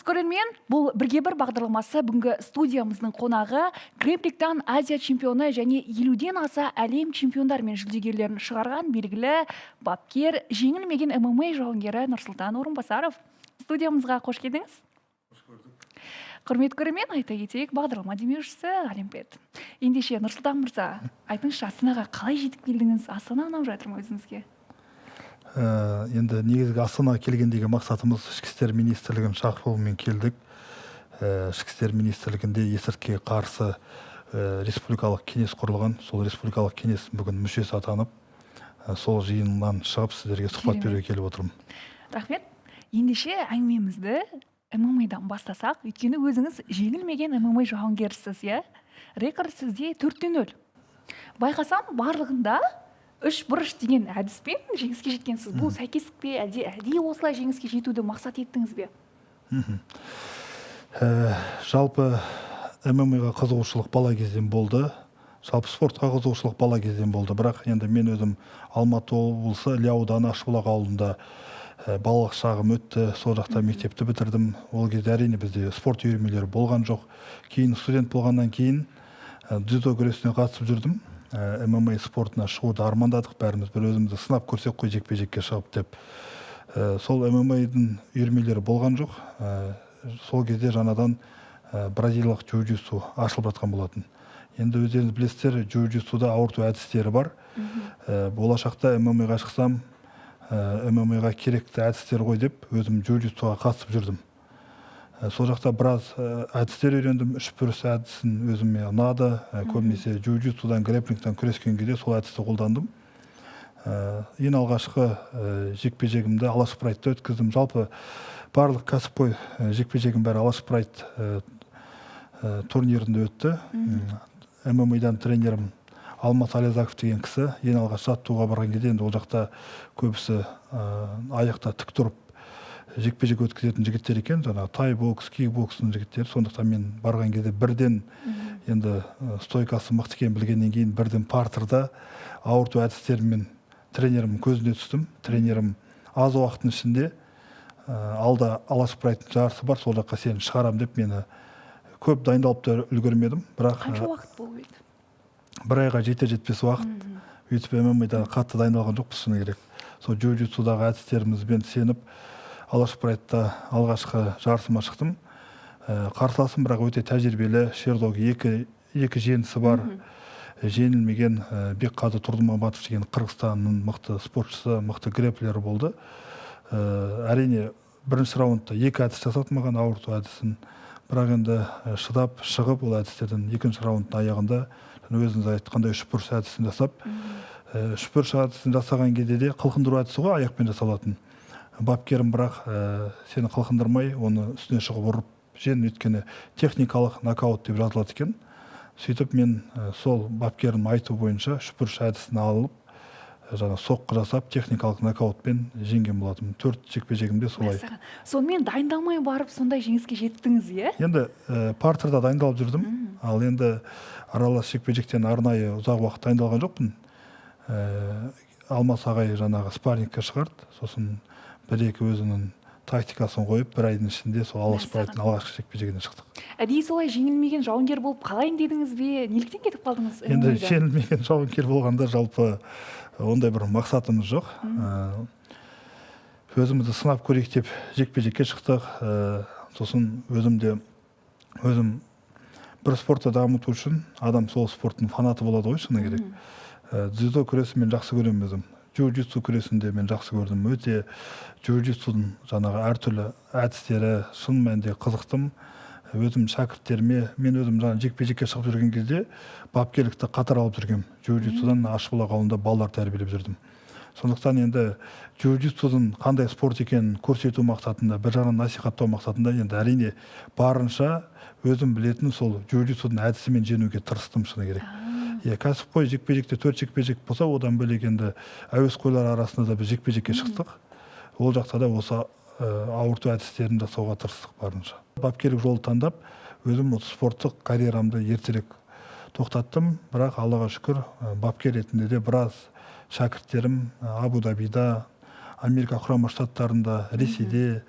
көрермен, бұл бірге бір бағдарламасы бүгінгі студиямыздың қонағы грэпплингтен Азия чемпионы және 50-ден аса әлем чемпиондар мен жүлдегерлерін шығарған белгілі бапкер, жеңілмеген ММА жауынгері Нұрсұлтан Орынбасаров. Студиямызға қош келдіңіз. Құрметті көрермен, айта кетейік, бағдарлама демеушісі Олимпиад. Ендеше Нұрсұлтан мырза, айтыңызшы, Астанаға қалай жетіп келдіңіз? Астана ұнап жатыр ма өзіңізге? Енді негізгі Астанаға келгендегі мақсатымыз ішкі істер министрлігінің шақыруымен келдік. Ішкі істер министрлігінде есірткіге қарсы республикалық кеңес құрылған. Сол республикалық кеңес бүгін мүшесі атанып, сол жиыннан шығып сіздерге сұхбат беруге келіп отырмын. Рахмет. Ендеше әңгімемізді ММА-дан бастасақ, өйткені өзіңіз жеңілмеген ММА жауынгерісіз, иә? Рекорд сізде 4-0. Байқасам, барлығында 3 бұрыш деген әдіспен жеңіске жеткенсіз. Бұл сәйкестік пе, әлде осылай жеңіске жетуді мақсат еттіңіз бе? Жалпы ММА-ға қызығушылық бала кезден болды. Жалпы спортқа қызығушылық бала кезден болды. Бірақ енді мен өзім Алматы облысы Іле ауданы Ашбұлақ ауылында балалық шағым өтті. Сол жақта мектепті бітірдім. Ол кезде әрине бізде спорт үйірмелері болған жоқ. Кейін студент болғаннан кейін дзюдо күресіне қатысып жүрдім. ММА спортына шығуды армандадық бәріміз. Бір өзімізді сынап көрсек қой жекпе-жекке шығып деп. Сол ММА-дің үйірмелері болған жоқ. Сол кезде жаңадан бразилиялық джиу-джитсу ашылып жатқан болатын. Енді өздеріңіз білесіздер, джиу-джитсуда ауырту әдістері бар. Болашақта ММА-ға шықсам, ММА-ға керекті әдістер ғой деп, өзім джиу-джитсуға қатысып жүрдім. Сол жақта біраз әдістер үйрендім. 3 бүріс әдісін өзіме ұнады. Көбінесе джиу-джитсудан, грэпплингтен күрескен кезде сол әдісті қолдандым. Ең алғашқы жекпе-жегімді Алаш Прайдта өткіздім. Жалпы барлық кәсіпқой жекпе-жегім бәрі Алаш Прайд турнирінде өтті. ММА-дан тренерім Алмас Алязаков деген кісі. Ең алғаш жаттығуға барған кезде енді ол жақта көбісі аяқта тік тұрып жекпе-жек өткізетін жігіттер екен, жаңағы тай бокс, кикбокстың жігіттері. Сондықтан мен барған кезде бірден енді стойкасы мықты екенін білгеннен кейін бірден партерда ауырту әдістерімен тренерім көзіне түстім. Тренерім аз уақыттың ішінде алда Алаш Прайдтың жарысы бар, сол жаққа сені шығарам деп мені көп дайындалып та үлгермедім. Қанша уақыт болып еді? Бір айға жетер-жетпес уақыт. Өйтіп ММА-да қатты дайындалған жоқпыз, шыны керек. Сол джиу-джитсудағы әдістерімізбен сеніп Алаш Прайдта алғашқы жарысыма шықтым. Қарсыласым бірақ өте тәжірибелі, Шердог екі жеңісі бар. Жеңілмеген Бекқазы Тұрдымаматов деген Қырғызстанның мықты спортшысы, мықты грэпплері болды. Әрине, бірінші раундта 2 әдіс жасады маған, ауырту әдісін. Бірақ енді шыдап шығып ол әдістерден екінші раундтың аяғында өзіңіз айтқандай 3 бұрыш әдісін жасап, 3 бұрыш әдісін жасаған кезде де қылқындыру әдісі ғой, аяқпен жасалатын. Бапкерім бірақ сені қылқындырмай, оны үстіне шығып ұрып жеңін, өйткені техникалық нокаут деп жазылады екен. Сөйтіп мен сол бапкерім айту бойынша 3 бұрыш әдісін алып, жаңа соққы жасап, техникалық нокаутпен жеңген болатым. 4 жекпе-жегімде солай. Сонымен дайындалмай барып, сондай жеңіске жеттіңіз, е? Енді партерда дайындалып жүрдім. Ал енді аралас жекпе-жектен арнайы ұзақ уақыт дайындалған жоқпын. Алмас ағай жаңағы спаррингке шығарды. Сосын 1-2 өзінің тактикасын қойып, 1 айдың ішінде сол Алаш Прайдтың алғашқы жекпе-жегіне шықтық. Әдейі солай жеңілмеген жауынгер болып қалайын дедіңіз бе? Неліктен кетіп қалдыңыз? Енді жеңілмеген жауынгер болғанда жалпы ондай бір мақсатымыз жоқ. Өзімізді сынап көрейік деп жекпе-жекке шықтық. Сосын өзім бір спортты дамыту үшін адам сол спорттың фанаты болады ғой, шыны керек. Дзюдо күресін мен жақсы көремін өзім. Джиу-джитсу күресінде мен жақсы көрдім. Өте джиу-джитсудың жаңағы әртүрлі әдістері шын мәнінде қызықтым. Өзім шәкірттеріме, мен өзім жекпе-жекке шығып жүрген кезде бапкерлікті қатар алып жүргем. Джиу-джитсудан Ашбұлақ ауылында балалар тәрбиелеп жүрдім. Сондықтан енді джиу-джитсудың қандай спорт екенін көрсету мақсатында, бір жағынан насихаттау мақсатында енді әрине барынша өзім білетін сол джиу-джитсудың әдісімен жеңуге тырыстым, шыны керек. Кәсіпқой жекпе-жекте 4 жекпе-жек болса, одан бөлек енді әуесқойлар арасында да біз жекпе-жекке шықтық. Ол жақта да осы ауырту әдістерін жасауға тырыстық барынша. Бапкерлік жолды таңдап, өзім спорттық карьерамды ертерек тоқтаттым, бірақ Аллаға шүкір, бапкер ретінде де біраз шәкірттерім Абу-Дабида, Америка құрама штаттарында, Ресейде,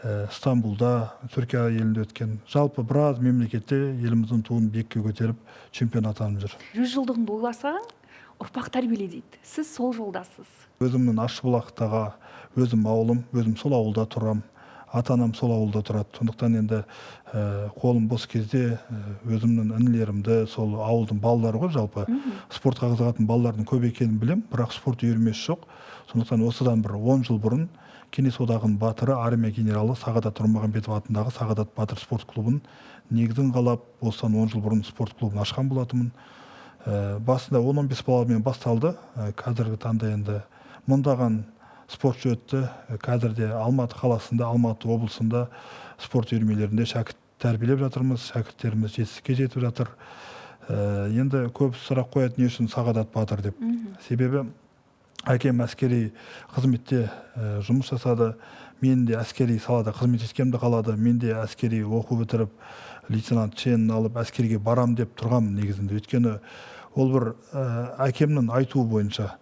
Стамбулда, Түркия елінде өткен. Жалпы біраз мемлекетте еліміздің туын биікке көтеріп чемпион атанып жүр. 100 жылдығыңды ойласаң, ұрпақ тәрбиеле дейді. Сіз сол жолдасыз. Өзімнің Ашбұлақтағы өзім ауылым, өзім сол ауылда тұрам. Ата-анам сол ауылда тұрады. Сондықтан енді қолым бос кезде өзімнің інілерімді, сол ауылдың балалары ғой жалпы. Спортқа қызығатын балалардың көп екенін білем, бірақ спорт үйірмесі жоқ. Сондықтан осыдан бір 10 жыл бұрын Кеңес одағының батыры, армия генералы Сағадат Нұрмағамбетов атындағы Сағадат Батыр спорт клубын негізін қалап, осыдан 10 жыл бұрын спорт клубын ашқан болатынмын. Басында 10-15 баламен басталды. Қазіргі таңда енді мыңдаған спортшы өтті. Қазірде Алматы қаласында, Алматы облысында спорт үйірмелерінде шәкірт тәрбиелеп жатырмыз. Шәкірттеріміз жетістікке жетіп жатыр. Енді көп сұрақ қояды, не үшін Сағадат Батыр деп. Себебі әкем әскери қызметте жұмыс жасады. Мен де әскери салада қызмет еткенімді қалады. Мен де әскери оқу бітіріп, лейтенант шенін алып әскерге барам деп тұрғам негізінде. Өйткені ол бір әкемнің айтуы бойынша.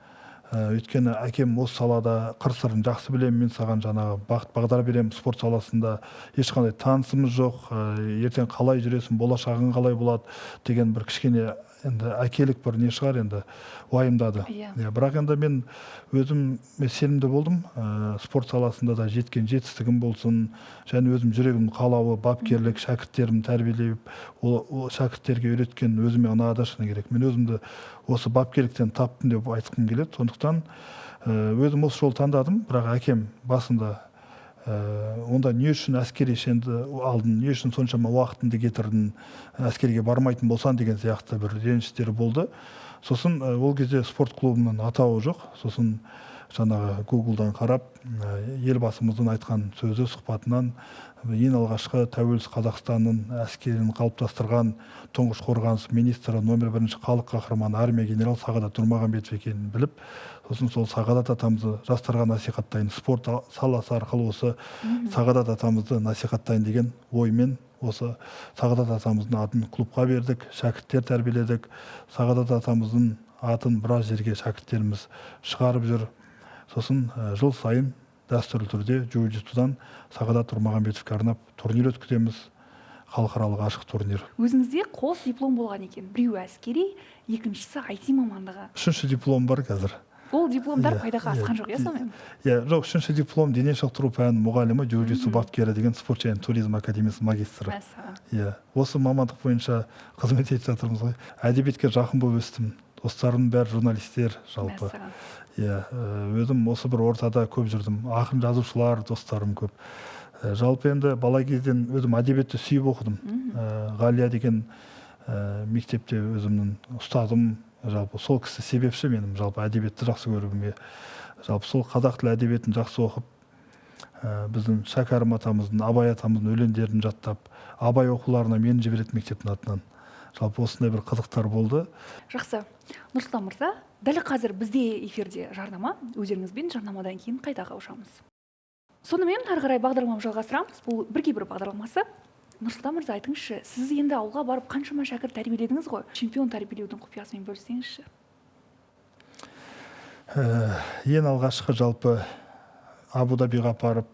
Өйткені әкем осы салада қыр-сырын жақсы білем, мен саған жаңағы бағыт-бағдар берем, спорт саласында ешқандай танысымыз жоқ, ертең қалай жүресің, болашағың қалай болады деген бір кішкене енді әкелік бір не шығар енді уайымдады. Бірақ енді мен өзім сенімді болдым, спорт саласында да жеткен жетістігім болсын, және өзім жүрегім қалауы, бапкерлік, шәкірттерім тәрбиелеп, ол шәкірттерге үйреткен өзіме ұнады шыны керек. Мен өзімді осы бапкерліктен таптым деп айтқым келеді. Сондықтан өзім осы жол таңдадым, бірақ әкем басында онда не үшін әскери шенді алдың, не үшін соншама уақытыңды кетірдің, әскерге бармайтын болсан деген сияқты бір реніштері болды. Сосын ол кезде спорт клубының атауы жоқ. Сосын жаңағы Google-дан қарап, елбасымыздың айтқан сөзі сұхбатынан ең алғашқы тәуелсіз Қазақстанның әскерін қалыптастырған тұңғыш қорғаныс министрі, номер 1 халық қаһарманы армия генерал Сағадат Нұрмағамбетов екенін біліп, сосын сол Сағадат атамызды жастарға насихаттайын, спорт саласы арқылы осы Сағадат атамызды насихаттайын деген оймен осы Сағадат атамыздың атын клубқа бердік, шәкірттер тәрбиеледік. Сағадат атамыздың атын біраз жерге шәкірттеріміз шығарып жүр. Сосын жыл сайын дәстүрлі түрде джиу-джитсудан Сағадат Нұрмағамбетовке арнап турнир өткіземіз. Халықаралық ашық турнир. Өзіңізде қос диплом болған екен. Біреуі әскери, екіншісі IT мамандығы. Үшінші диплом бар қазір. Ол дипломдар пайдаға асқан жоқ, сонымен? Жоқ, үшінші диплом дене шынықтыру пәнінің мұғалімі, джиу-джитсу бапкері деген спорт және туризм академиясының магистрі. Осы мамандық бойынша қызмет етіп жатырмыз ғой. Әдебиетке жақын болып өстім. Достарым бәрі журналистер жалпы. Өзім осы бір ортада көп жүрдім. Ақын жазушылар достарым көп. Жалпы енді бала кезден өзім әдебиетті сүйіп оқыдым. Ғалия деген мектепте өзімнің ұстазым, жалпы сол кісі себепші менің жалпы әдебиетті жақсы көруіме. Жалпы сол қазақ тілі әдебиетін жақсы оқып, біздің Шәкәрім атамыздың, Абай атамыздың өлеңдерін жаттап, Абай оқуларына мені жіберетін мектептің атынан. Жалпы осындай бір қызықтар болды. Жақсы. Нұрсұлтан мырза, дәл қазір бізде эфирде жарнама, өздеріңізбен жарнамадан кейін қайта қауышамыз. Сонымен ары қарай бағдарламамызды жалғастырамыз. Бұл бірге бір бағдарламасы. Нұрсұлтан мырза, айтыңызшы, сіз енді ауылға барып қаншама шәкірт тәрбиеледіңіз ғой? Чемпион тәрбиелеудің құпиясымен бөліссеңізші. Ең алғашқы жалпы Абу-Дабиға апарып,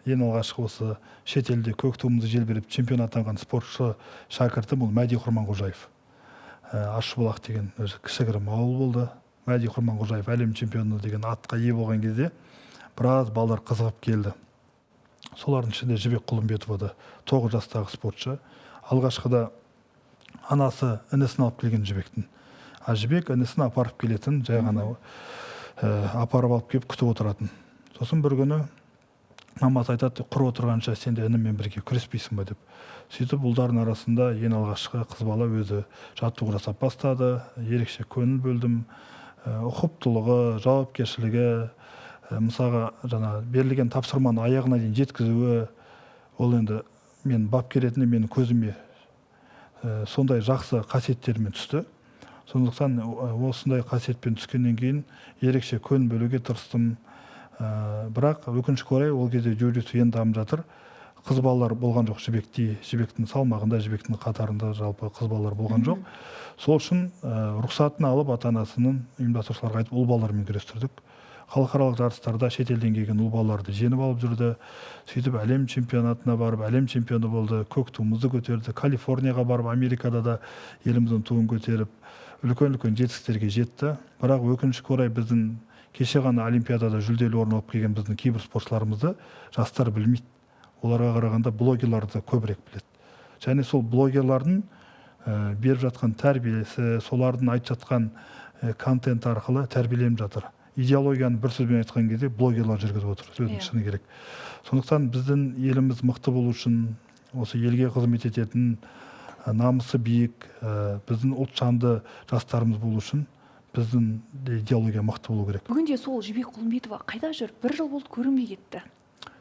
ең алғашқы осы шетелде көк туымызды желбіреп чемпион атанған спортшы шәкіртім ол Мәди Құрманғожаев. Ашбұлақ деген кішігірім ауыл болды. Мәди Құрманғожаев әлем чемпионы деген атқа ие болған кезде біраз балалар қызығып келді. Солардың ішінде Жібек Құлымбетова 9 жастағы спортшы. Алғашқыда анасы інісін алып келген Жібектің. Жібек інісін апарып келетін, жай ғана апарып алып келіп күтіп отыратын. Сосын бір күні мамасы айтады, құр отырғанша сен де ініммен бірге күреспейсің ба деп. Сөйтіп ұлдардың арасында ең алғашқы қыз бала өзі жаттығу жасап бастады. Ерекше көңіл бөлдім. Ұқыптылығы, жауапкершілігі, мысалға жаңа берілген тапсырманы аяғына дейін жеткізуі, ол енді мен бапкер ретінде менің көзіме сондай жақсы қасиеттермен түсті. Сондықтан осындай қасиетпен түскеннен кейін ерекше көңіл бөлуге тырыстым. Бірақ өкінішке орай ол кезде джиу-джитсу енді дамып жатыр. Қыз балалар болған жоқ Жібектің салмағында, Жібектің қатарында жалпы қыз балалар болған жоқ. Сол үшін рұқсатын алып ата-анасының ұйымдастырушыларға айтып ұл балалармен күрестірдік. халықаралық жарыстарда шетелден келген ұл балаларды жеңіп алып жүрді. Сөйтіп әлем чемпионатына барып әлем чемпионы болды, көк туымызды көтерді. Калифорнияға барып Америкада да еліміздің туын көтеріп үлкен жетістіктерге жетті. Бірақ өкінішке орай біздің кеше ғана олимпиадада жүлделі орын алып келген біздің кейбір спортшыларымызды жастар білмейді. Оларға қарағанда блогерларды көбірек біледі. Және сол блогерлардың беріп жатқан тәрбиесі, солардың айтып жатқан контент арқылы тәрбиеленіп жатыр. Идеологияны бір сөзбен айтқан кезде блогерлар жүргізіп отыр, сөздің шыны керек. Сондықтан біздің еліміз мықты болу үшін, осы елге қызмет ететін, намысы биік, біздің ұлтжанды жастарымыз болу үшін біздің идеология мықты болу керек. Бүгінде сол Жібек Құлымбетова қайда жүр? 1 жыл болды, көрінбей кетті.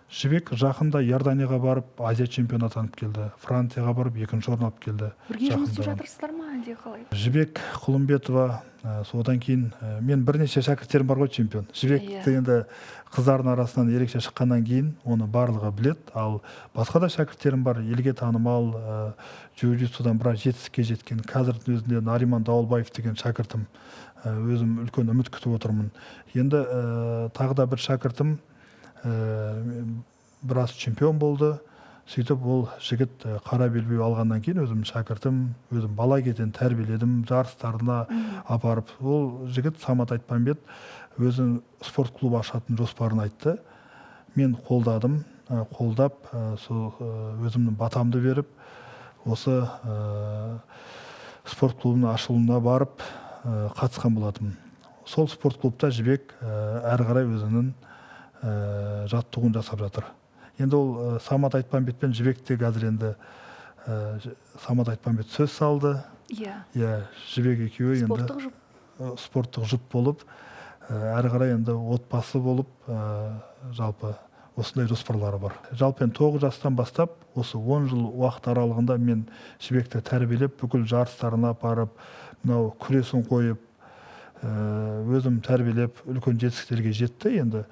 Жібек жақында Иорданияға барып Азия чемпионы атанып келді. Францияға барып 2-ші орын алып келді. Бірге жұмыс істеп жатырсыздар ма, әлде қалай? Жібек Құлымбетова, содан кейін мен бірнеше шәкірттерім бар ғой чемпион. Жібекті енді қыздардың арасынан ерекше шыққаннан кейін оны барлығы білет. Ал басқа да шәкірттерім бар, елге танымал, джиу-джитсудан біраз жетістікке жеткен. Қазірдің өзінде Нариман Дауылбаев деген шәкіртім, өзім үлкен үміт күтіп отырмын. Енді тағы да бір шәкіртім біраз чемпион болды. Сөйтіп ол жігіт қара белбеу алғаннан кейін өзім шәкіртім, өзім бала кезден тәрбиеледім, жарыстарына апарып. Ол жігіт Самат Айтпанбет өзінің спорт клубы ашатын жоспарын айтты. Мен қолдадым, қолдап, өзімнің батамды беріп, осы спорт клубының ашылуына барып қатысқан болатым. Сол спорт клубта Жібек әрі қарай өзінің жаттығуын жасап жатыр. Енді ол Самат Айтпанбетпен Жібекте қазір енді Самат Айтпанбет сөз салды. Жібек екеуі енді спорттық жұп болып, әрі қарай енді отбасы болып, жалпы осындай жоспарлары бар. Жалпы 9 жастан бастап, осы 10 жыл уақыт аралығында мен Жібекті тәрбиелеп, бүкіл жарыстарына апарып, мынау күресін қойып, өзім тәрбиелеп, үлкен жетістіктерге жетті. Енді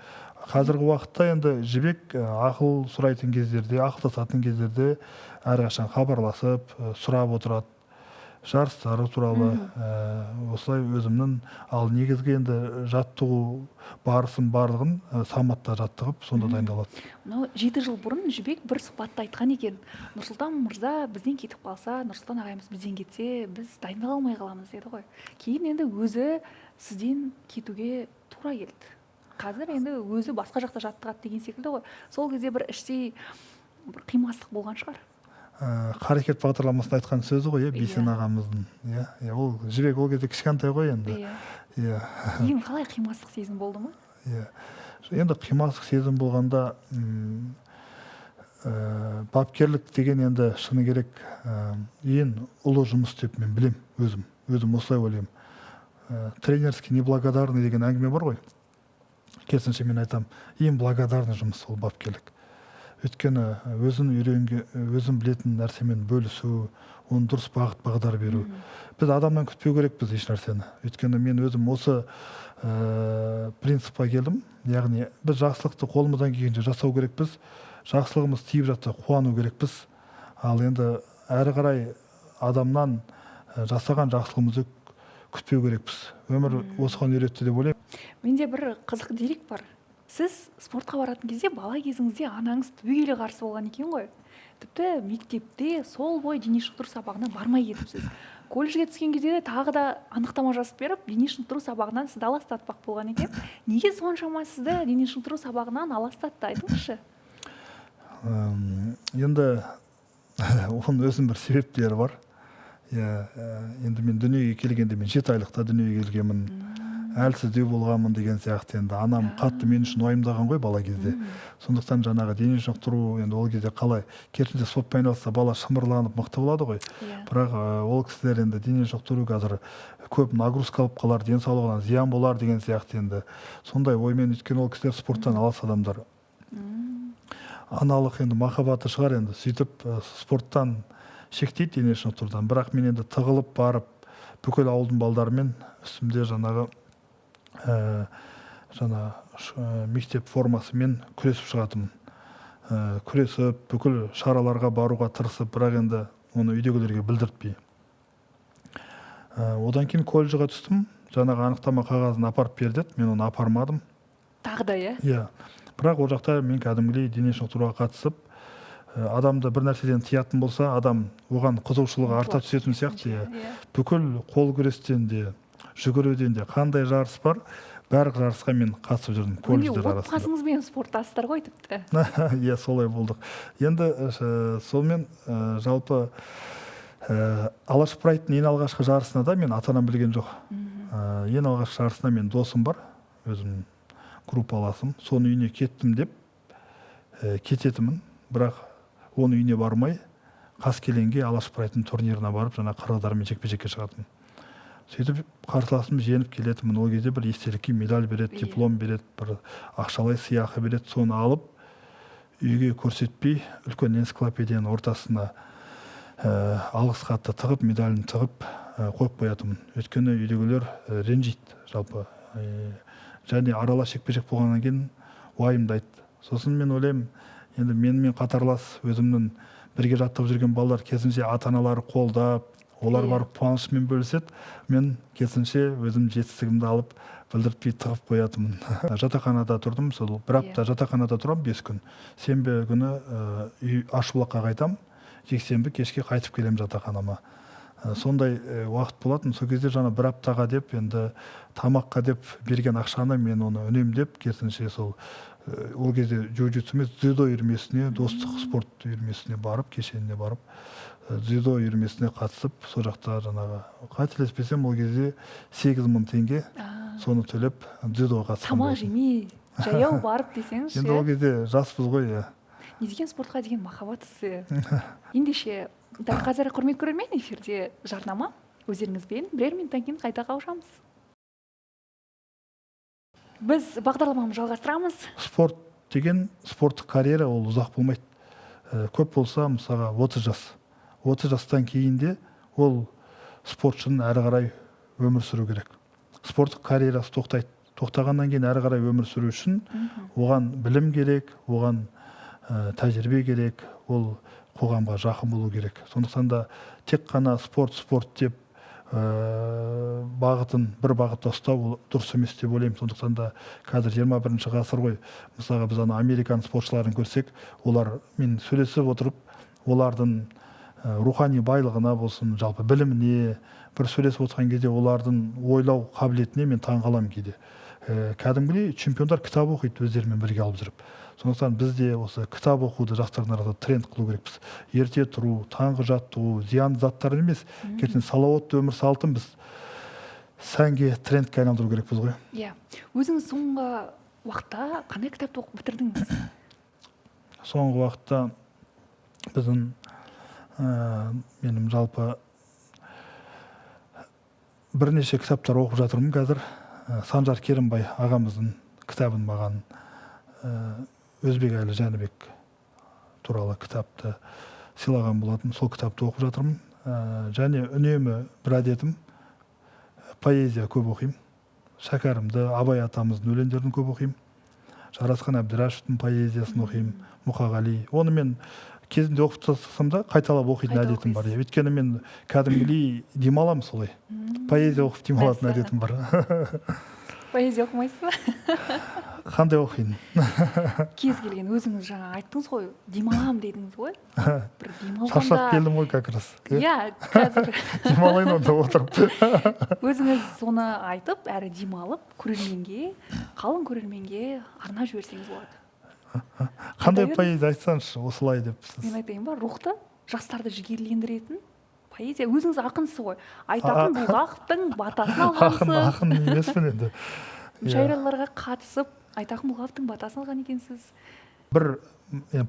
қазіргі уақытта енді Жібек ақыл сұрайтын кездерде, ақылдасатын кездерде әрқашан хабарласып, сұрап отырады. Жарыстары туралы осылай өзімнің, ал негізгі енді жаттығу барысын барлығын Саматта жаттығып, сонда дайындалады. 7 жыл бұрын Жібек бір сұхбатта айтқан екен: Нұрсұлтан мырза бізден кетіп қалса, Нұрсұлтан ағайымыз бізден кетсе, біз дайындала алмай қаламыз деді ғой. Кейін енді өзі сізден кетуге тура келді. Қазір енді өзі басқа жақта жаттығады деген секілді ғой. Сол кезде бір іштей бір қимастық болған шығар. Қарекет бағдарламасында айтқан сөзі ғой, Бейсен ағамыздың. Ол Жібек ол кезде кішкентай ғой енді. Кейін қалай қимастық сезім болды ма? Енді қимастық сезім болғанда бапкерлік деген енді шыны керек ең ұлы жұмыс деп мен білем, өзім осылай ойлаймын. Тренерский неблагодарный деген әңгіме бар ғой. Керісінше мен айтам, ең благодарный жұмыс ол бапкерлік. Өйткені өзін білетін нәрсемен бөлісу, оны дұрыс бағыт бағдар беру. Біз адамнан күтпеу керекпіз еш нәрсені. Өйткені мен өзім осы принципқа келдім. Яғни біз жақсылықты қолымыздан келгенше жасау керекпіз. Жақсылығымыз тиіп жатса қуану керекпіз. Ал енді әрі қарай адамнан жасаған жақсылығымызды күтпеу керекпіз. Өмір осыған үйретті деп ойлаймын. Менде бір қызық дерек бар. Сіз спортқа баратын кезде бала кезіңізде анаңыз түбегейлі қарсы болған екен ғой. Тіпті мектепте сол бой дене шынықтыру сабағына бармай кетіпсіз. Колледжге түскен кезде тағы да анықтама жазып беріп, дене шынықтыру сабағынан сізді аластатпақ болған екен. Неге соншама сізді дене шынықтыру сабағынан аластатты, айтыңызшы? Енді оның өзінің бір себептері бар. Енді мен дүниеге келгенде мен 7 айлықта дүниеге келгенмін. Әлсіздеу болғанмын деген сияқты. Енді анам қатты мен үшін уайымдаған ғой бала кезде. Сондықтан жаңағы дене шынықтыру, енді ол кезде қалай керісінше спортпен айналысса бала шымырланып мықты болады ғой. Бірақ ол кісілер енді дене шынықтыру қазір көп нагрузка алып қалар, денсаулығына зиян болар деген сияқты. Енді сондай оймен, өйткені ол кісілер спорттан алыс адамдар. Аналық енді махаббаты шығар, енді сөйтіп спорттан шектейді, дене шынықтырудан. Бірақ мен енді тығылып барып бүкіл ауылдың балдарымен үстімде жаңағы мектеп формасымен күресіп шығатым. Күресіп, бүкіл шараларға баруға тырысып, бірақ енді оны үйдегілерге білдіртпей. Одан кейін колледжға түстім. Жаңағы анықтама қағазын апарып берді, мен оны апармадым. тағы да, иә? Иә. Бірақ ол жақта мен кәдімгідей дене шынықтыруға қатысып, адамды бір нәрседен тиятын болса, адам оған қызығушылығы арта түсетін сияқты. Иә. Бүкіл қол күрестен де, жүгіруден де қандай жарыс бар, барлық жарысқа мен қатысып жүрдім колледждер арасында. Отбасыңызбен спорттастар ғой тіпті. Иә, солай болдық. Енді сонымен жалпы Алаш Прайдтың ең алғашқы жарысына да мен ата-анам білген жоқ. Ең алғашқы жарысына мен досым бар, өзім группаласым. Соның үйіне кеттім деп кететімін, бірақ оның үйіне бармай Қаскелеңге Алаш Прайдтың турнирына барып, жаңа қырғыздармен жекпе-жекке шығатынмын. Сөйтіп қарсыласым жеңіп келетімін. Ол кезде бір естелікке медаль береді, диплом береді, бір ақшалай сыйақы береді. Соны алып үйге көрсетпей, үлкен энциклопедияның ортасына алғыс хатты тығып, медалін тығып қойып қоятынмын. Өйткені үйдегілер ренжиді жалпы. Және аралас жекпе-жек болғаннан кейін уайымдайды. Сосын мен ойлаймын, енді менімен қатарлас өзімнің бірге жаттығып жүрген балалар керісінше ата-аналары қолдап, олар барып қуанышымен бөліседі. Мен керісінше өзім жетістігімді алып білдіртпей тығып қоятынмын. Жатақханада тұрдым, сол бір апта жатақханада тұрам, 5 күн. Сенбі күні Ашбұлаққа қайтам, жексенбі кешке қайтып келем жатақханама. Сондай уақыт болатын. Сол кезде жаңа бір аптаға деп, енді тамаққа деп берген ақшаны мен оны үнемдеп, керісінше сол ол кезде джиу-джитсу емес, дзюдо үйірмесіне, достық спорт үйірмесіне барып, кешеніне барып, дзюдо үйірмесіне қатысып, сол жақта жаңағы қателеспесем, ол кезде 8.000 теңге соны төлеп дзюдоға қатысқан. Тамақ жемей, жаяу барып десеңіз. Енді ол кезде жаспыз ғой, иә. Не деген спортқа деген махаббат сізде. Ендеше, дәл қазір құрметті көрермен, эфирде жарнама. Өздеріңізбен бірер минуттан кейін қайта қауышамыз. Біз бағдарламамызды жалғастырамыз. Спорт деген, спорттық карьера ол ұзақ болмайды. Көп болса, мысалға 30 жас. 30 жастан кейін де ол спортшының әрі қарай өмір сүру керек. Спорттық карьерасы тоқтайды. Тоқтағаннан кейін әрі қарай өмір сүру үшін оған білім керек, оған тәжірибе керек, ол қоғамға жақын болу керек. Сондықтан да тек қана спорт деп бағытын бір бағытта ұстау дұрыс емес деп ойлаймын. Сондықтан да қазір 21 ғасыр ғой. Мысалға біз американ спортшыларын көрсек, олар мен сөйлесіп отырып, олардың рухани байлығына болсын, жалпы біліміне бір сөйлесіп отырған кезде олардың ойлау қабілетіне мен таңғаламын кейде. Кәдімгідей чемпиондар кітап оқиды өздерімен бірге алып жүріп. Сондықтан біз де осы кітап оқуды жастардың арасында тренд қылу керекпіз. Ерте тұру, таңғы жаттығу, зиянды заттар емес, керісінше салауатты өмір салтын біз сәнге, трендке айналдыру керекпіз ғой. Иә. Өзіңіз соңғы уақытта қандай кітапты оқып бітірдіңіз? Соңғы уақытта біздің менің жалпы бірнеше кітаптар оқып жатырмын қазір. Санжар Керімбай ағамыздың кітабын маған Өзбекәлі Жәнібек туралы кітапты сыйлаған болатын. Сол кітапты оқып жатырмын. Және үнемі бір әдетім поэзия көп оқимын. Шәкәрімді, Абай атамыздың өлеңдерін көп оқимын. Жарасқан Әбдірашевтің поэзиясын оқимын. Мұқағали. Оны мен кезінде оқып тастасам да қайталап оқитын әдетім бар. Өйткені мен кәдімгідей демаламын солай. Поэзия оқып демалатын әдетім бар. Поэзия оқымайсыз ба? Қандай оқиын? Кез келген, өзіңіз жаңа айттыңыз ғой, демалам дедіңіз ғой. Бір демалғанда... Шаршап келдім ғой как раз. Иә, қазір. Демалайын онда отырып. Өзіңіз соны айтып, әрі демалып, көрерменге, қалың көрерменге арнап жіберсеңіз болады. Қандай поэзия айтсаңызшы, осылай деп сіз? Мен айтайын ба, рухты жастарды жігерлендіретін поэзия. Өзіңіз ақынсыз ғой. Айтатын Бұлғақовтың батасын алғансыз. Ақын емеспін енді. Мүшәйраларға қатысып, Айтақын Бұлғақовтың батасын алған екенсіз. Бір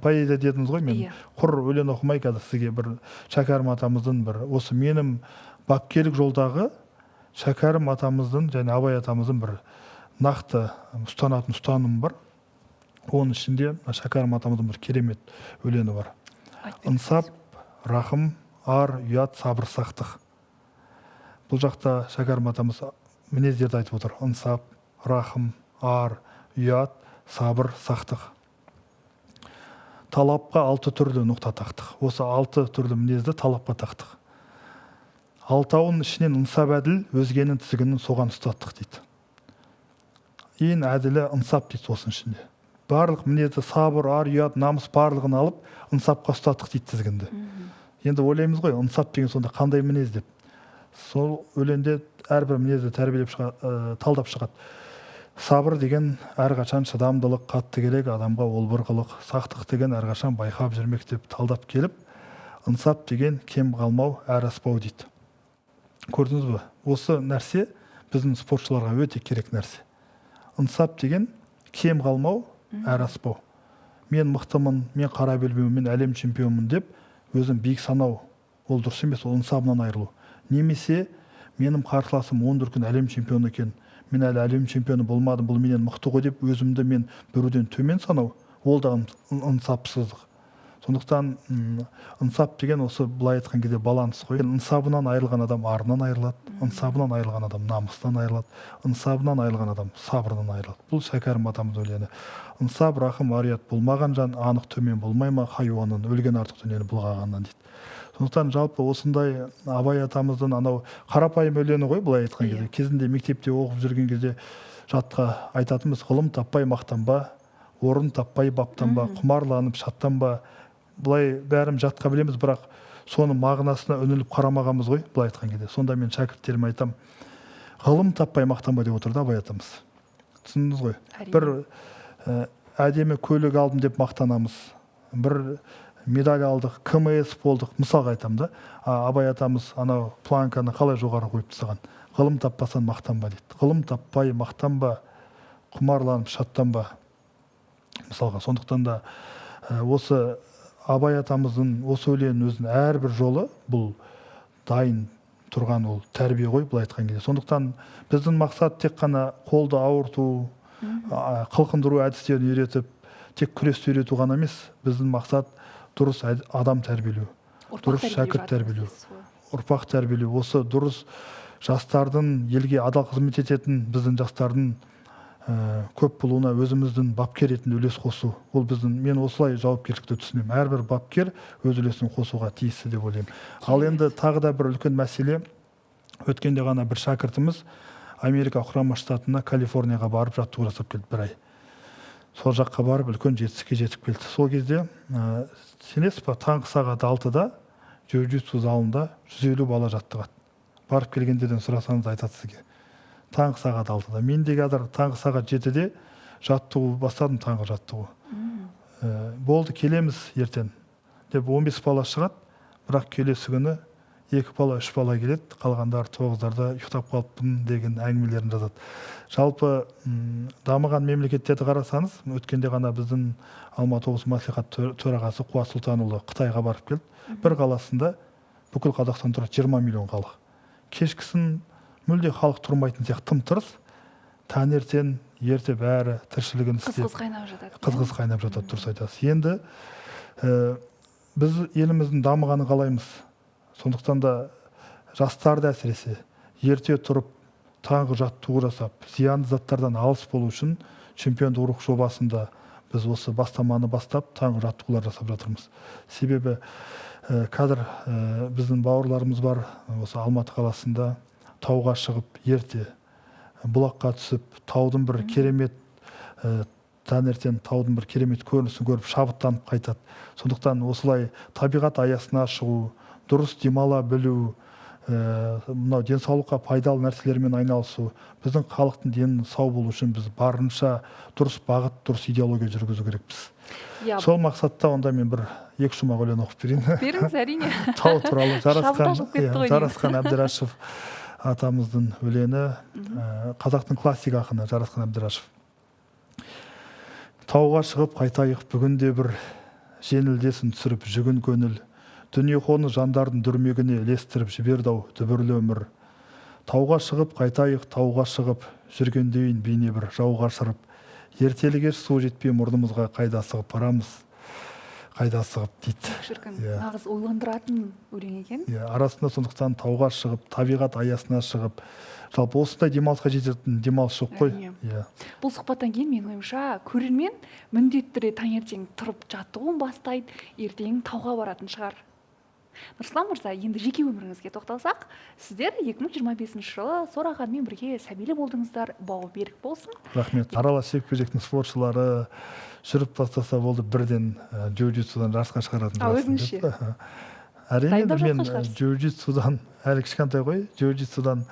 поэзия дедіңіз ғой, мен құр өлең оқымай қазір сізге бір Шәкәрім атамыздың бір осы менің бапкерлік жолдағы Шәкәрім атамыздың және Абай атамыздың бір нақты ұстанатын ұстанымы бар. Оның ішінде Шәкәрім атамыздың бір керемет өлеңі бар. Ынсап, рахым, ар, ұят, сабыр, сақтық. Бұл жақта Шәкәрім атамыз мінездерді айтып отыр. Ынсап, рахым, ар, ұят, сабыр, сақтық. Талапқа 6 түрлі нұқта тақтық. Осы 6 түрлі мінезді талапқа тақтық. Алтауының ішінен ынсап әділ, өзгенің тізгінін соған ұстаттық дейді. ең әділі ынсап дейді осының ішінде. Барлық мінезі сабыр, ар ұят, намыс барлығын алып ынсапқа ұстаттық дейді тізгінді. Енді ойлаймыз ғой, ынсап деген сонда қандай мінез деп. Сол өлеңде әрбір мінезді тәрбиелеп талдап шығады. Сабыр деген әрқашан шыдамдылық, қатты керек адамға ол бір қылық, сақтық деген әрқашан байқап жүрмек деп талдап келіп, ынсап деген кем қалмау, әр аспау дейді. Көрдіңіз бе? Осы нәрсе біздің спортшыларға өте керек нәрсе. Ынсап деген кем қалмау, әр аспау. Мен мықтымын, мен қара белбеумен, мен әлем чемпионмын деп өзін биік санау, ол дұрыс емес, ол ынсабынан айырылу. Немесе менің қарсыласым 10 дүркін әлем чемпионы екен, мен әлі әлем чемпионы болмадым, бұл менен мықты ғой деп өзімді мен біреуден төмен санау, ол да ынсапсыздық. Сондықтан ынсап деген осы былай айтқан кезде баланс қой. Ынсабынан айырылған адам арынан айырылады, ынсабынан айырылған адам намыстан айырылады, ынсабынан айырылған адам сабырынан айырылады. Бұл шәкәрім атамыз өлеңі. Ынсап, рахым, арият болмаған жан анық төмен болмай ма хайуанын, өлген артық дүниені бұлғағаннан дейді. Сондықтан жалпы осындай Абай атамыздың анау қарапайым өлеңі ғой, былай айтқан кезде. Кезінде мектепте оқып жүрген кезде жатқа айтатынбыз: ғылым таппай мақтанба, орын таппай баптанба, құмарланып шаттанба. Былай бәрім жатқа білеміз, бірақ соның мағынасына үніліп қарамағанбыз ғой, былай айтқан кезде. Сонда мен шәкірттеріме айтам, ғылым таппай мақтанба деп отырды Абай атамыз. Түсіндіңіз ғой? Бір әдемі көлік алдым деп мақтанамыз. Бір медаль алдық, КМС болдық, мысалға айтам да. Абай атамыз анау планканы қалай жоғары қойып тастаған. Ғылым таппасан мақтанба дейді. Ғылым таппай мақтанба, құмарланып шаттанба. Мысалға, сондықтан да осы Абай атамыздың осы өлеңнің өзінің әрбір жолы бұл дайын тұрған ол тәрбие ғой, былай айтқан кезде. Сондықтан біздің мақсат тек қана қолды ауырту, қылқындыру әдістерін үйретіп, тек күресті үйрету ғана емес. Біздің мақсат дұрыс адам тәрбиелеу, дұрыс шәкірт тәрбиелеу, ұрпақ тәрбиелеу. Осы дұрыс жастардың елге адал қызмет ететін біздің жастардың көп болуына өзіміздің бапкер ретінде үлес қосу. Ол біздің, мен осылай жауапкершілікті түсінемін. Әрбір бапкер өз үлесін қосуға тиісті деп ойлаймын. Ал енді тағы да бір үлкен мәселе, өткенде ғана бір шәкіртіміз Америка құрама штатына, Калифорнияға барып жаттығу жасап келді бір ай. Сол жаққа барып үлкен жетістікке жетіп келді. Сол кезде сенесіз ба, таңғы сағат 6-да джиу-джитсу залында 150 бала жаттығады. Барып келгендерден сұрасаңыз айтады сізге. Таңғы сағат 6-да. Мен де қазір таңғы сағат 7-де жаттығу бастадым, таңғы жаттығу. Болды, келеміз ертең деп 15 бала шығады, бірақ келесі күні 2 бала, 3 бала келеді, қалғандар 9-дарда ұйықтап қалыппын деген әңгімелерін жазады. Жалпы дамыған мемлекеттерді қарасаңыз, өткенде ғана біздің Алматы облысы мәслихат төрағасы Қуат Сұлтанұлы Қытайға барып келді. Бір қаласында бүкіл Қазақстан тұрады 20 миллион халық. Кешкісін мүлде халық тұрмайтын сияқты тым-тырыс, таңертең ерте бәрі тіршілігін істеп, қыз-қыз қайнап жатады. Қыз-қыз қайнап жатады, дұрыс айтасыз. Енді біз еліміздің дамығанын қалаймыз. Сондықтан да жастарды әсіресе ерте тұрып, таңғы жаттығу жасап, зиянды заттардан алыс болу үшін чемпиондық рух жобасында біз осы бастаманы бастап, таңғы жаттығулар жасап жатырмыз. Себебі қазір біздің бауырларымыз бар, осы Алматы қаласында тауға шығып, ерте бұлаққа түсіп, таудың бір керемет таңертең таудың бір керемет көрінісін көріп, шабыттанып қайтады. Сондықтан осылай табиғат аясына шығу, дұрыс демала білу, мынау денсаулыққа пайдалы нәрселермен айналысу, біздің халықтың дені сау болу үшін біз барынша дұрыс бағыт, дұрыс идеология жүргізу керекпіз. Сол мақсатта онда мен бір 2 шумақ өлең оқып берейін. Беріңіз, әрине. Тау туралы Жарасқан Әбдірашев атамыздың өлеңі, қазақтың классик ақыны Жарасқан Әбдірашев. Тауға шығып қайтайық бүгінде бір жеңілдесін түсіріп жүгін көңіл, дүние қоны жандардың дүрмегіне ілестіріп жіберді-ау дүбірлі өмір. Тауға шығып қайтайық, тауға шығып жүргендейін бейне бір жауға шырып, ертеліге су жетпей мұрнымызға қайда сығып барамыз, қайда сығып дейді. Шіркін, нағыз ойландыратын өлең екен. Арасында сондықтан тауға шығып, табиғат аясына шығып, жалпы осындай демалысқа жететін демалыс жоқ қой. Бұл сұхбаттан кейін мен ойымша көрермен міндетті түрде таңертең тұрып жаттығуын бастайды, ертең тауға баратын шығар. Нұрсұлан мырза, енді жеке өміріңізге тоқталсақ, сіздер 2025 жылы Сора ханыммен бірге сәбилі болдыңыздар, бауы берік болсын. Рахмет. Аралас жекпе-жектің спортшылары жүріп бастаса болды, бірден джиу-джитсудан жарысқа шығаратын Өзіңізше? Әрине, Дайындап мен жатқан шығарсыз. джиу-джитсудан, әлі кішкентай ғой, джиу-джитсудан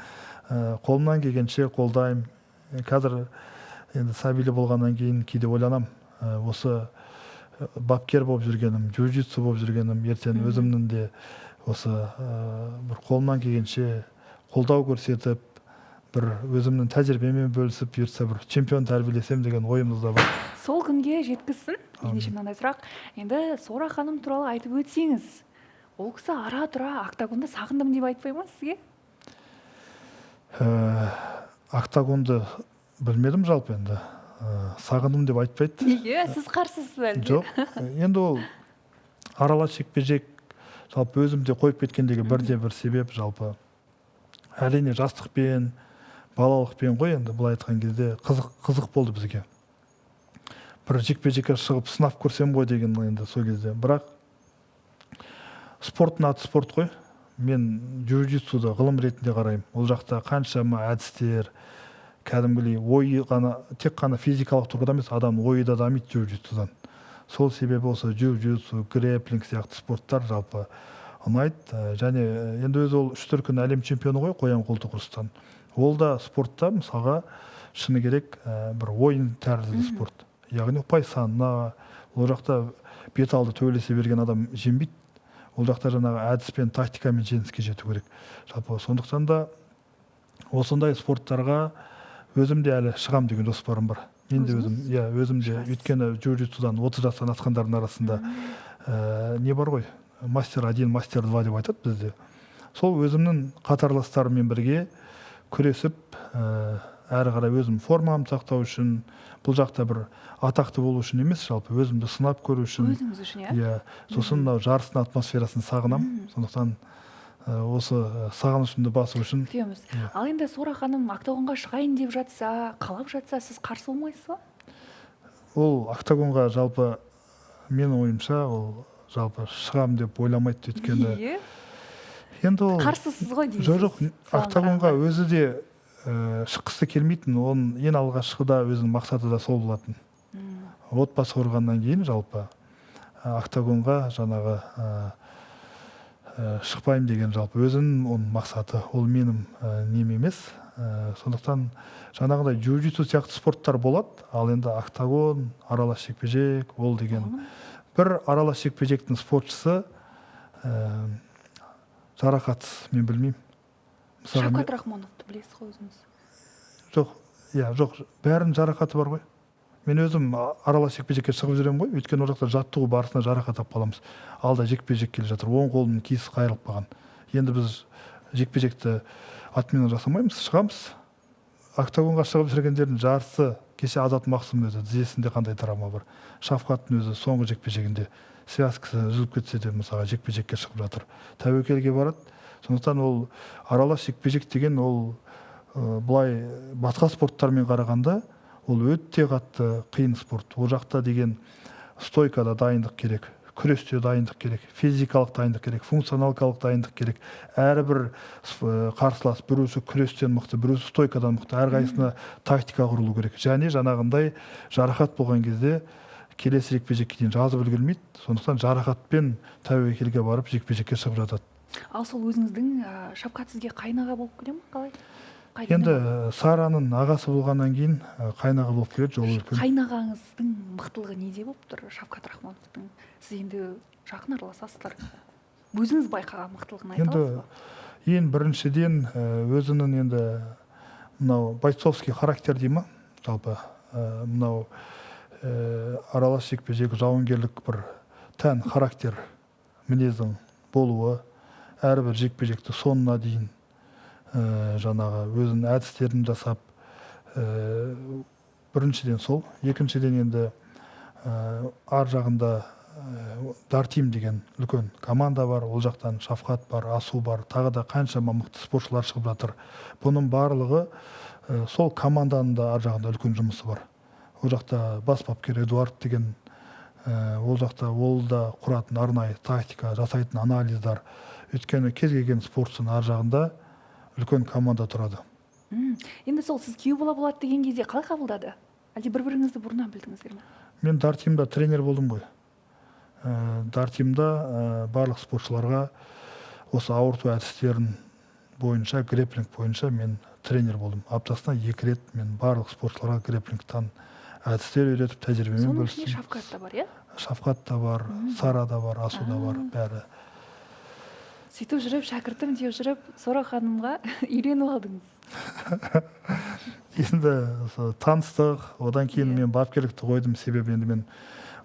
қолымнан келгенше қолдаймын. Қазір енді сәбилі болғаннан кейін кейде ойланам, осы бапкер болып жүргенім, джиу-джитсу болып жүргенім, ертең өзімнің де осы бір қолымнан келгенше қолдау көрсетіп, бір өзімнің тәжірибемен бөлісіп, бұйыртса бір чемпион тәрбиелесем деген ойымызда бар. Сол күнге жеткізсін. Ендеше мынандай сұрақ. Енді Сора ханым туралы айтып өтсеңіз, ол кісі ара тұра октагонды сағындым деп айтпай ма сізге? Октагонды білмедім жалпы енді. Сағындым деп айтпайды. Неге? Сіз қарсысыз бәлки? Жоқ. Енді ол аралас жекпе-жек жалпы өзімде қойып кеткендегі бірде-бір себеп жалпы. Әрине жастықпен, балалықпен ғой, енді былай айтқан кезде қызық болды бізге. Бір жекпе-жекке шығып сынап көрсем ғой деген енді сол кезде. Бірақ спорттың аты спорт қой. Мен джиу-джитсуды ғылым ретінде қараймын. Ол жақта қаншама әдістер, кәдімгідей ойы ғана, тек қана физикалық тұрғыда емес, адам ойы да дамиды джиу-джитсудан. Сол себебі осы джиу-джитсу, грэпплинг сияқты спорттар жалпы ұнайды. Және енді өзі ол 3 дүркін әлем чемпионы ғой, қоян қолтық ұрыстан. Ол да спортта мысалға шыны керек бір ойын тәрізді спорт. Яғни ұпай санына, ол жақта бет алды төбелесе берген адам жеңбейді. Ол жақта жаңағы әдіспен, тактикамен жеңіске жету керек. Жалпы сондықтан да осындай спорттарға өзім де әлі шығам деген жоспарым бар. Мен де өзім де өйткені джиу-джитсудан 30 жастан асқандардың арасында не бар ғой? Мастер 1, мастер 2 деп айтады бізде. Сол өзімнің қатарластарыммен бірге күресіп, әрі қарай өзім формамды сақтау үшін, бұл жақта бір атақты болу үшін емес, жалпы өзімді сынап көру үшін. Өзіңіз үшін, иә. Сосын мынау жарыстың атмосферасын сағынам. Сондықтан осы сағынышымды басу үшін. Күтеміз. Ал енді Сора ханым октагонға шығайын деп жатса, қалап жатса, сіз қарсы болмайсыз ба? Ол октагонға жалпы менің ойымша, ол жалпы шығам деп ойламайды, өйткені. Енді ол қарсысыз ғой дейсіз. Жоқ, октагонға өзі де шыққысы келмейтін, оның ең алғашқыда өзінің мақсаты да сол болатын. Отбасы құрғаннан кейін жалпы октагонға жаңағы шықпаймын деген жалпы өзінің оның мақсаты, ол менің нем емес. Сондықтан жаңағыдай джиу-джитсу сияқты спорттар болады, ал енді октагон, аралас жекпе-жек, ол деген бір аралас жекпе-жектің спортшысы жарақатсыз, мен білмеймін. Шавкат Рахмоновты білесіз ғой өзіңіз? Жоқ, бәрінің жарақаты бар ғой. Мен өзім аралас жекпе-жекке шығып жүремін ғой, өйткені ол жақта жаттығу барысында жарақат алып қаламыз. Алда жекпе-жек келе жатыр, оң қолымның киесі қайырылып қалған. Енді біз жекпе-жекті атменен жасамаймыз, шығамыз. Октагонға шығып жүргендердің жарысы, кеше Азат Мақсым өзі тізесінде қандай травма бар. Шавкаттың өзі соңғы жекпе-жегінде связкасы үзіліп кетсе де мысалға жекпе-жекке шығып жатыр. Тәуекелге барады. Сондықтан ол аралас жекпе-жек деген ол былай басқа спорттармен қарағанда ол өте қатты қиын спорт. Ол жақта деген стойкада дайындық керек, күресте дайындық керек, физикалық дайындық керек, функционалкалық дайындық керек. Әрбір қарсылас біреусі күрестен мықты, біреусі стойкадан мықты, әрқайсысына тактика құрылу керек. Және жаңағындай жарақат болған кезде келесі жекпе-жекке дейін жазып үлгермейді. Сондықтан жарақатпен тәуекелге барып жекпе-жекке шығып жатады. Ал сол өзіңіздің Шавкат сізге қайнаға болып келе ме, қалай? Енді Сараның ағасы болғаннан кейін қайнаға болып келеді, жол үлкен. Қайнағаңыздың мықтылығы неде болып тұр, Шавкат Рахмоновтың? Сіз енді жақын араласасыздар. Өзіңіз байқаған мықтылығын айта аласыз ба? Ең біріншіден өзінің енді мынау бойцовский характер дей ма, жалпы мынау аралас жекпе-жек жауынгерлік бір тән характер мінездің болуы, әрбір жекпе-жекті соңына дейін жаңағы өзінің әдістерін жасап, біріншіден сол, екіншіден енді ар жағында Дартим деген үлкен команда бар, ол жақтан Шавкат бар, Асу бар, тағы да қаншама мықты спортшылар шығып жатыр. Бұның барлығы сол команданың да ар жағында үлкен жұмысы бар. Ол жақта бас бапкер Эдуард деген Ол жақта ол да құратын арнайы тактика, жасайтын анализдар. Өйткені кез келген спортшының ар жағында үлкен команда тұрады. Енді сол сіз күйеу бала болады деген кезде қалай қабылдады? Әлде бір-біріңізді бұрыннан білдіңіздер ме? Мен Дартимда тренер болдым ғой. Дартимда барлық спортшыларға осы ауырту әдістерін бойынша, грэпплинг бойынша мен тренер болдым. Аптасына 2 рет мен барлық спортшыларға грэпплингтан әдістер үйретіп, тәжірибемен Соның бөлістім. ішінде Шафкат та бар, иә? Шафкат та бар, Сара да бар, Асу да бар, бәрі. Сөйтіп жүріп, шәкіртім деп жүріп, Сора ханымға үйреніп алдыңыз. Енді таныстық, одан кейін мен бапкерлікті қойдым, себебі енді мен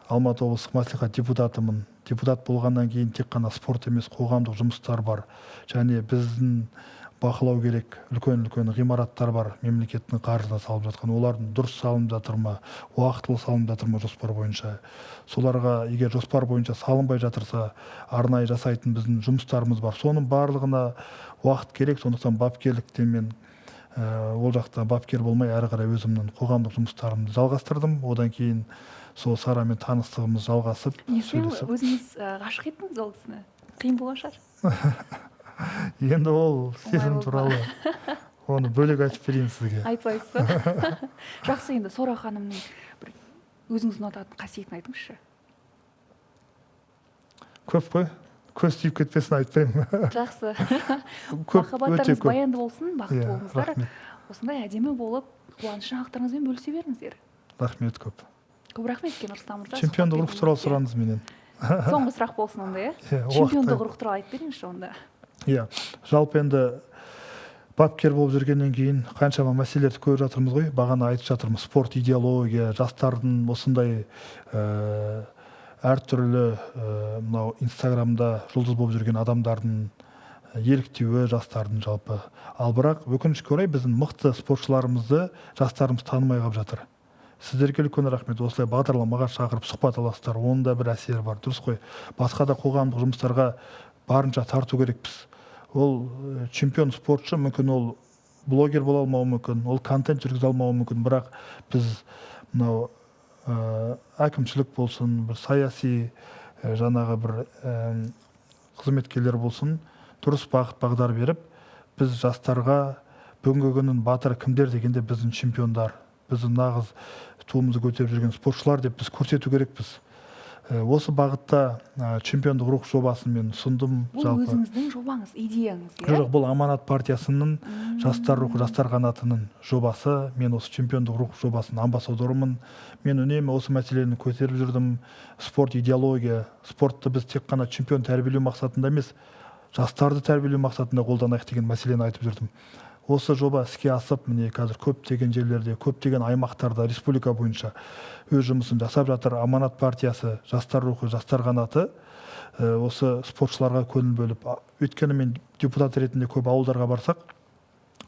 Алматы облыстық мәслихат депутатымын. Депутат болғаннан кейін тек қана спорт емес, қоғамдық жұмыстар бар. Және біздің бақылау керек, үлкен ғимараттар бар, мемлекеттің қаржысына салып жатқан. Олардың дұрыс салынып жатыр ма, уақытылы салынып жатыр ма жоспар бойынша. Соларға егер жоспар бойынша салынбай жатырса, арнайы жасайтын біздің жұмыстарымыз бар. Соның барлығына уақыт керек, сондықтан бапкерліктен мен ол жақта бапкер болмай әрі қарай өзімнің қоғамдық жұмыстарымды жалғастырдым. Одан кейін сол Сарамен таныстығымыз жалғасып, сөйлесіп. Өзіңіз ғашық еттіңіз ол кісіні? Қиын болған шығар. Енді ол сезім туралы оны бөлек айтып берейін сізге. Айтпайсыз ба? Жақсы, енді Сора ханымның бір өзіңіз ұнататын қасиетін айтыңызшы. Көп қой. Көз тиіп кетпесін айтпаймын. Жақсы. Көп, Махаббаттарыңыз баянды болсын, бақытты болыңыздар. Рахмет. Осындай әдемі болып, қуаныш жаңалықтарыңызбен бөлісе беріңіздер. Рахмет көп. Көп рахмет сізге, Нұрсұлтан мырза. Чемпиондық рух туралы сұраңыз менен. Соңғы сұрақ болсын онда, иә? Чемпиондық рух туралы айтып беріңізші онда. Иә, жалпы енді бапкер болып жүргеннен кейін қаншама мәселелерді көріп жатырмыз ғой. Бағана айтып жатырмыз, спорт идеология, жастардың осындай әртүрлі мынау Инстаграмда жұлдыз болып жүрген адамдардың еліктеуі, жастардың жалпы. Ал бірақ өкінішке орай біздің мықты спортшыларымызды жастарымыз танымай қалып жатыр. Сіздерге үлкен рахмет, осылай бағдарламаға шақырып сұхбат аласыздар, оның да бір әсері бар, дұрыс қой. Басқа да қоғамдық жұмыстарға барынша тарту керекпіз. Ол чемпион спортшы, мүмкін ол блогер бола алмауы мүмкін, ол контент жүргізе алмауы мүмкін, бірақ біз мынау әкімшілік болсын, бір саяси жаңағы бір қызметкерлер болсын, дұрыс бағыт бағдар беріп, біз жастарға бүгінгі күннің батыры кімдер дегенде біздің чемпиондар, біздің нағыз туымызды көтеріп жүрген спортшылар деп біз көрсету керекпіз. Осы бағытта чемпиондық рух жобасын мен ұсындым. Бұл өзіңіздің жобаңыз, идеяңыз, иә? Жоқ, бұл Аманат партиясының жастар рухы, жастар қанатының жобасы. Мен осы чемпиондық рух жобасының амбассадорымын. Мен үнемі осы мәселені көтеріп жүрдім. Спорт идеология, спортты біз тек қана чемпион тәрбиелеу мақсатында емес, жастарды тәрбиелеу мақсатында қолданайық деген мәселені айтып жүрдім. Осы жоба іске асып, міне қазір көптеген жерлерде, көптеген аймақтарда, республика бойынша өз жұмысын жасап жатыр. Аманат партиясы, жастар рухы, жастар қанаты осы спортшыларға көңіл бөліп, өйткені мен депутат ретінде көп ауылдарға барсақ,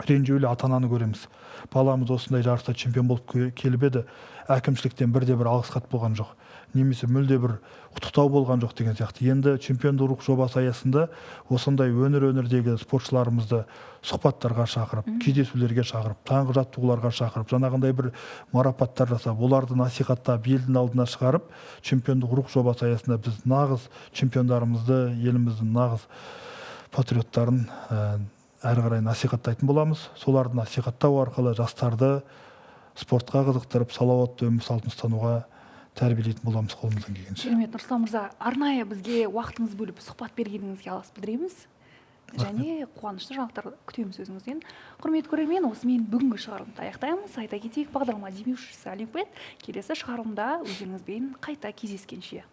ренжеулі ата-ананы көреміз. Баламыз осындай жарыста чемпион болып келіп еді, әкімшіліктен бірде-бір алғыс хат болған жоқ, немесе мүлде бір құттықтау болған жоқ деген сияқты. Енді чемпиондық рух жобасы аясында осындай өңірдегі спортшыларымызды сұхбаттарға шақырып, кездесулерге шақырып, таңғы жаттығуларға шақырып, жаңағындай бір марапаттар жасап, оларды насихаттап, елдің алдына шығарып, чемпиондық рух жобасы аясында біз нағыз чемпиондарымызды, еліміздің нағыз патриоттарын әрі қарай насихаттайтын боламыз. Соларды насихаттау арқылы жастарды спортқа қызықтырып, салауатты өмір салтын ұстануға тәрбиелейтін боламыз қолымыздан келгенше. Керемет, Нұрсұлтан мырза, арнайы бізге уақытыңыз бөліп сұхбат бергеніңізге алғыс білдіреміз. Және қуанышты жаңалықтар күтеміз өзіңізден. Құрметті көрермен, осымен бүгінгі шығарылымды аяқтаймыз. Айта кетейік, бағдарлама демеушісі Олимпет келесі шығарылымда өздеріңізбен қайта кездескенше.